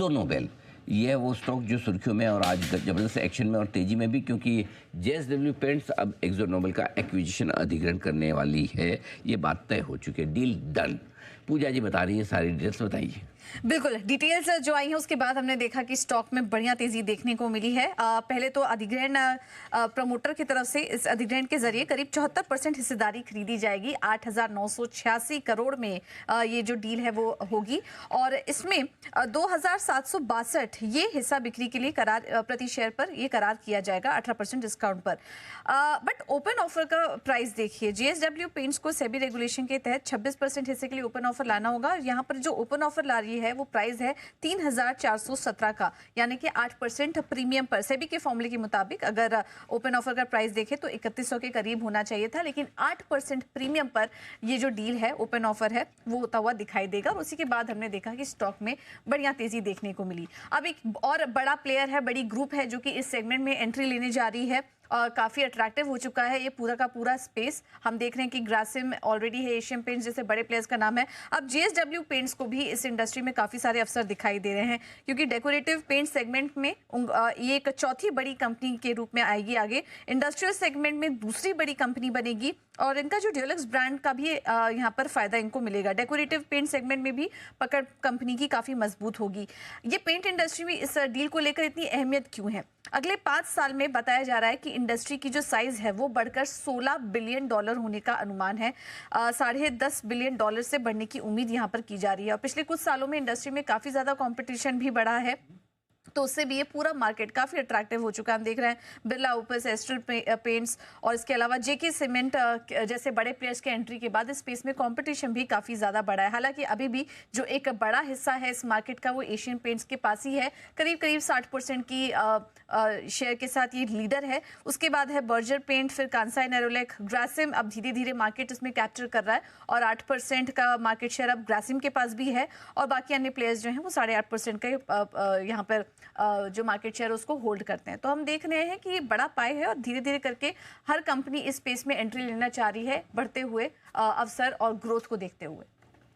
एक्सो Nobel, ये है वो स्टॉक जो सुर्खियों में और आज जबरदस्त एक्शन में और तेजी में भी, क्योंकि जेएसडब्ल्यू पेंट्स अब एक्सो नोबेल का एक्विजिशन अधिग्रहण करने वाली है। ये बात तय हो चुकी है, डील डन। पूजा जी बता रही है, सारी डिटेल्स बताइए। बिल्कुल, डिटेल्स जो आई हैं उसके बाद हमने देखा कि स्टॉक में बढ़िया तेजी देखने को मिली है। पहले तो अधिग्रहण प्रमोटर की तरफ से इस अधिग्रहण के जरिए करीब 74% हिस्सेदारी खरीदी जाएगी। 8,986 करोड़ में ये जो डील है वो होगी और इसमें 2,762 ये हिस्सा बिक्री के लिए करार प्रति शेयर पर ये करार किया जाएगा 18% डिस्काउंट पर। बट ओपन ऑफर का प्राइस देखिए, जेएसडब्ल्यू पेंट्स को सेबी रेगुलेशन के तहत 26% हिस्से के लिए ओपन ऑफर लाना होगा। यहाँ पर जो ओपन ऑफर ला रही है वो प्राइस है 3,417 का, यानी कि 8% प्रीमियम पर। सेबी के फॉर्मूले के मुताबिक अगर ओपन ऑफर का प्राइस देखें तो 3100 के करीब होना चाहिए था, लेकिन 8% प्रीमियम पर ये जो डील है, ओपन ऑफर है, वो होता हुआ दिखाई देगा। और उसी के बाद हमने देखा कि स्टॉक में बढ़िया तेजी देखने को मिली। अब एक और बड़ा प्लेयर है, बड़ी ग्रुप है जो कि इस सेगमेंट में एंट्री लेने जा रही है। काफ़ी अट्रैक्टिव हो चुका है ये पूरा का पूरा स्पेस। हम देख रहे हैं कि ग्रासिम ऑलरेडी है, एशियन पेंट्स जैसे बड़े प्लेयर्स का नाम है। अब जेएसडब्ल्यू पेंट्स को भी इस इंडस्ट्री में काफ़ी सारे अवसर दिखाई दे रहे हैं, क्योंकि डेकोरेटिव पेंट सेगमेंट में ये एक चौथी बड़ी कंपनी के रूप में आएगी आगे। इंडस्ट्रियल सेगमेंट में दूसरी बड़ी कंपनी बनेगी और इनका जो ड्यूलक्स ब्रांड का भी यहाँ पर फायदा इनको मिलेगा। डेकोरेटिव पेंट सेगमेंट में भी पकड़ कंपनी की काफ़ी मजबूत होगी। ये पेंट इंडस्ट्री में इस डील को लेकर इतनी अहमियत क्यों है? अगले 5 साल में बताया जा रहा है कि इंडस्ट्री की जो साइज है वो बढ़कर $16 बिलियन होने का अनुमान है। $10.5 बिलियन से बढ़ने की उम्मीद यहाँ पर की जा रही है। और पिछले कुछ सालों में इंडस्ट्री में काफ़ी ज़्यादा कंपटीशन भी बढ़ा है, तो उससे भी ये पूरा मार्केट काफ़ी अट्रैक्टिव हो चुका है। हम देख रहे हैं बिरला ओपस, एस्ट्रल पेंट्स और इसके अलावा जेके सीमेंट जैसे बड़े प्लेयर्स के एंट्री के बाद इस स्पेस में कंपटीशन भी काफ़ी ज़्यादा बढ़ा है। हालांकि अभी भी जो एक बड़ा हिस्सा है इस मार्केट का वो एशियन पेंट्स के पास ही है, करीब करीब 60% की शेयर के साथ ये लीडर है। उसके बाद है बर्जर पेंट, फिर कांसाई नेरोलैक, ग्रासिम अब धीरे धीरे मार्केट इसमें कैप्चर कर रहा है और 8% का मार्केट शेयर अब ग्रासिम के पास भी है। और बाकी अन्य प्लेयर्स जो हैं वो 8.5% का यहाँ पर जो मार्केट शेयर उसको होल्ड करते हैं। तो हम देख रहे हैं कि ये बड़ा पाई है और धीरे धीरे करके हर कंपनी इस स्पेस में एंट्री लेना चाह रही है, बढ़ते हुए अवसर और ग्रोथ को देखते हुए।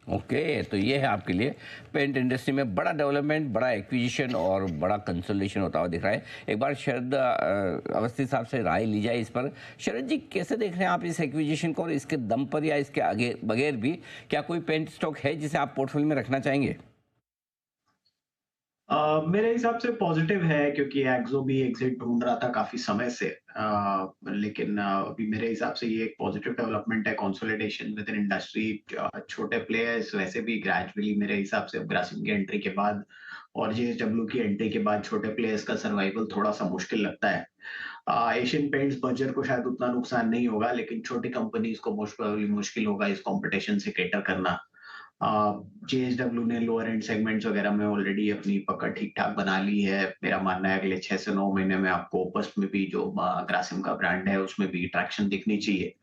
ओके, तो ये है आपके लिए पेंट इंडस्ट्री में बड़ा डेवलपमेंट, बड़ा एक्विजिशन और बड़ा कंसोलिडेशन होता हुआ दिख रहा है। एक बार शरद अवस्थी साहब से राय ली जाए इस पर। शरद जी, कैसे देख रहे हैं आप इस एक्विजिशन को और इसके दम पर या इसके आगे बगैर भी क्या कोई पेंट स्टॉक है जिसे आप पोर्टफोलियो में रखना चाहेंगे? मेरे हिसाब से पॉजिटिव है, क्योंकि एक्सो भी एग्जिट ढूंढ रहा था काफी समय से। लेकिन अभी मेरे हिसाब से ये एक पॉजिटिव डेवलपमेंट है, कंसोलिडेशन विद इन इंडस्ट्री। छोटे प्लेयर्स वैसे भी ग्रेजुअली मेरे हिसाब से ग्रासिम की एंट्री के बाद और जेएसडब्ल्यू की एंट्री के बाद छोटे प्लेयर्स का सर्वाइवल थोड़ा सा मुश्किल लगता है। एशियन पेंट्स बर्जर को शायद उतना नुकसान नहीं होगा, लेकिन छोटी कंपनीज को मोस्ट प्रोबेबली मुश्किल होगा इस कंपटीशन से कैटर करना। जेएसडब्ल्यू ने लोअर एंड सेगमेंट्स वगैरह में ऑलरेडी अपनी पकड़ ठीक ठाक बना ली है। मेरा मानना है अगले 6 से 9 महीने में आपको ओपस में भी जो ग्रासिम का ब्रांड है उसमें भी ट्रैक्शन दिखनी चाहिए।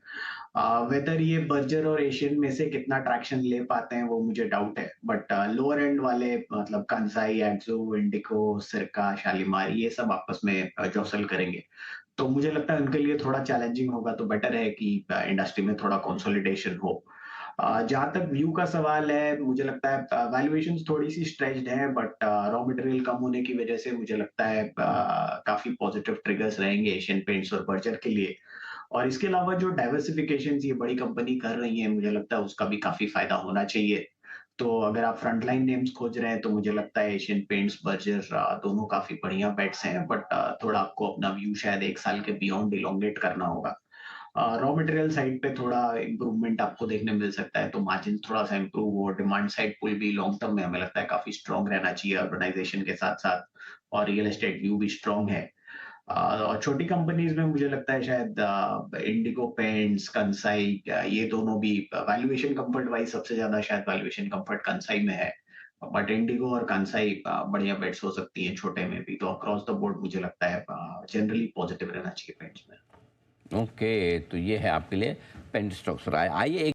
वेदर ये बर्जर और एशियन में से कितना ट्रैक्शन ले पाते हैं वो मुझे डाउट है, बट लोअर एंड वाले मतलब कांसाई, एक्सो, इंडिको, सिरका, शालीमार ये सब आपस में जौसल करेंगे। तो मुझे लगता है उनके लिए थोड़ा चैलेंजिंग होगा, तो बेटर है कि इंडस्ट्री में थोड़ा कंसोलिडेशन हो। जहां तक व्यू का सवाल है, मुझे लगता है वैल्यूएशंस थोड़ी सी स्ट्रेच्ड हैं, बट रॉ मटेरियल कम होने की वजह से मुझे लगता है काफी पॉजिटिव ट्रिगर्स रहेंगे एशियन पेंट्स और बर्जर के लिए। और इसके अलावा जो डाइवर्सिफिकेशन ये बड़ी कंपनी कर रही है, मुझे लगता है उसका भी काफी फायदा होना चाहिए। तो अगर आप फ्रंटलाइन नेम्स खोज रहे हैं तो मुझे लगता है एशियन पेंट्स, बर्जर दोनों काफी बढ़िया बेट्स हैं, बट थोड़ा आपको अपना व्यू शायद 1 साल के बियॉन्ड इलोंगेट करना होगा। रॉ मटेरियल साइड पे थोड़ा इम्प्रूवमेंट आपको देखने मिल सकता है, तो मार्जिन थोड़ा सा इम्प्रूव हो। डिमांड साइड पुल भी लॉन्ग टर्म में हमें लगता है काफी स्ट्रॉन्ग रहना चाहिए अर्बनाइजेशन के साथ साथ, और रियल एस्टेट व्यू भी स्ट्रॉन्ग है। और छोटी कंपनीज में मुझे लगता है शायद इंडिगो पेंट्स, कंसाई, ये दोनों भी वैल्यूएशन कंफर्ट वाइज सबसे ज्यादा शायद वैल्यूएशन कंफर्ट कंसाई में है, बट इंडिगो और कंसाई बढ़िया बेट्स हो सकती हैं छोटे में भी। तो अक्रॉस द बोर्ड मुझे लगता है जनरली पॉजिटिव रहना चाहिए पेंट्स में। ओके, तो ये है आपके लिए पेंट स्टॉक्स राय। आइए